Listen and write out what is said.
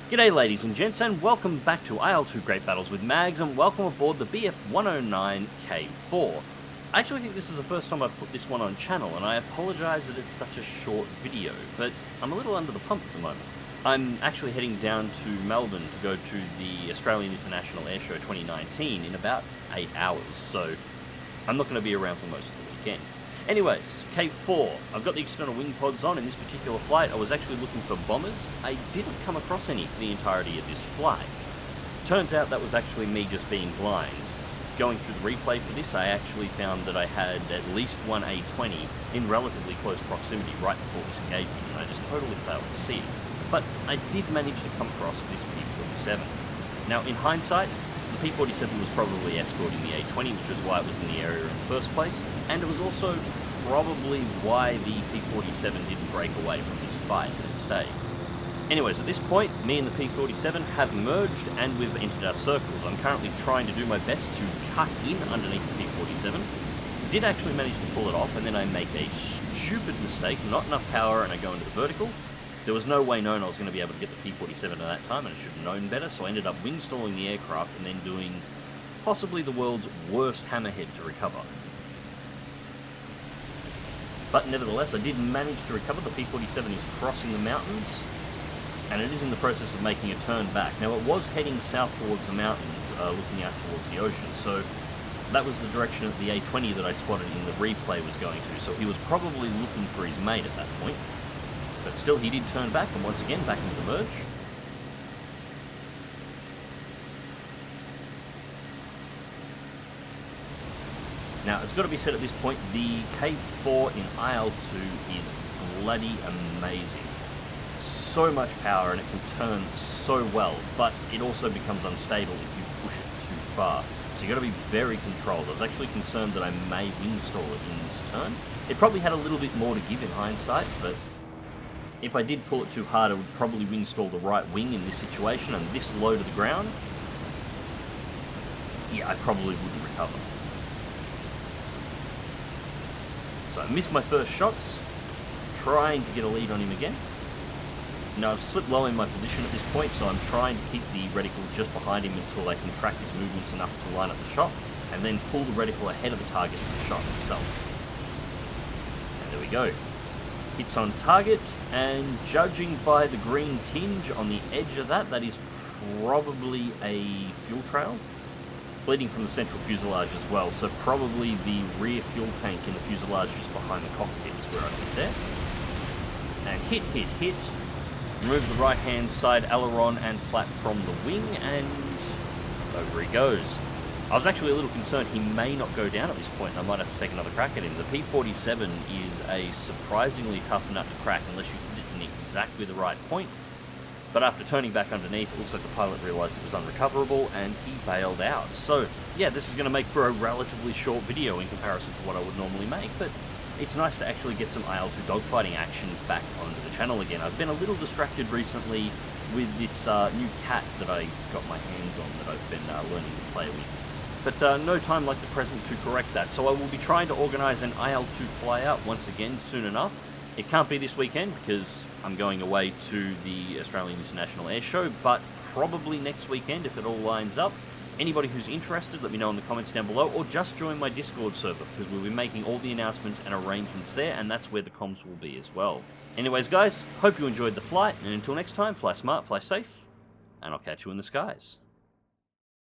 G'day ladies and gents, and welcome back to IL-2 Great Battles with Mags, and welcome aboard the Bf.109K-4. I actually think this is the first time I've put this one on channel, and I apologise that it's such a short video, but I'm a little under the pump at the moment. I'm actually heading down to Melbourne to go to the Australian International Airshow 2019 in about 8 hours, so I'm not going to be around for most of the weekend. Anyways, K4, I've got the external wing pods on in this particular flight. I was actually looking for bombers. I didn't come across any for the entirety of this flight. Turns out that was actually me just being blind. Going through the replay for this, I actually found that I had at least one A20 in relatively close proximity right before this engagement, and I just totally failed to see it. But I did manage to come across this P-47. Now, in hindsight, the P-47 was probably escorting the A-20, which is why it was in the area in the first place, and it was also probably why the P-47 didn't break away from this fight and stayed. Anyways, at this point, me and the P-47 have merged and we've entered our circles. I'm currently trying to do my best to cut in underneath the P-47. Did actually manage to pull it off, and then I make a stupid mistake, not enough power, and I go into the vertical. There was no way known I was going to be able to get the P-47 at that time, and I should have known better, so I ended up wing stalling the aircraft and then doing possibly the world's worst hammerhead to recover. But nevertheless, I did manage to recover. The P-47 is crossing the mountains, and it is in the process of making a turn back. Now, it was heading south towards the mountains, looking out towards the ocean, so that was the direction that the A-20 that I spotted in the replay was going to, so he was probably looking for his mate at that point. But still, he did turn back, and once again, back into the merge. Now, it's got to be said at this point, the K4 in IL-2 is bloody amazing. So much power, and it can turn so well, but it also becomes unstable if you push it too far. So you've got to be very controlled. I was actually concerned that I may wing stall it in this turn. It probably had a little bit more to give in hindsight, but if I did pull it too hard, I would probably wing stall the right wing in this situation, and this low to the ground, yeah, I probably wouldn't recover. So I missed my first shots, trying to get a lead on him again. Now I've slipped low in my position at this point, so I'm trying to keep the reticle just behind him until I can track his movements enough to line up the shot, and then pull the reticle ahead of the target for the shot itself. And there we go. Hits on target, and judging by the green tinge on the edge of that, that is probably a fuel trail. Bleeding from the central fuselage as well, so probably the rear fuel tank in the fuselage just behind the cockpit is where I hit there. And hit. Remove the right hand side aileron and flap from the wing, and over he goes. I was actually a little concerned he may not go down at this point, and I might have to take another crack at him. The P-47 is a surprisingly tough nut to crack unless you hit it in exactly the right point. But after turning back underneath, it looks like the pilot realised it was unrecoverable, and he bailed out. So, yeah, this is going to make for a relatively short video in comparison to what I would normally make, but it's nice to actually get some IL-2 dogfighting action back onto the channel again. I've been a little distracted recently with this new cat that I got my hands on that I've been learning to play with. But no time like the present to correct that, so I will be trying to organise an IL-2 flyout once again soon enough. It can't be this weekend because I'm going away to the Australian International Airshow, but probably next weekend if it all lines up. Anybody who's interested, let me know in the comments down below, or just join my Discord server, because we'll be making all the announcements and arrangements there, and that's where the comms will be as well. Anyways guys, hope you enjoyed the flight, and until next time, fly smart, fly safe, and I'll catch you in the skies.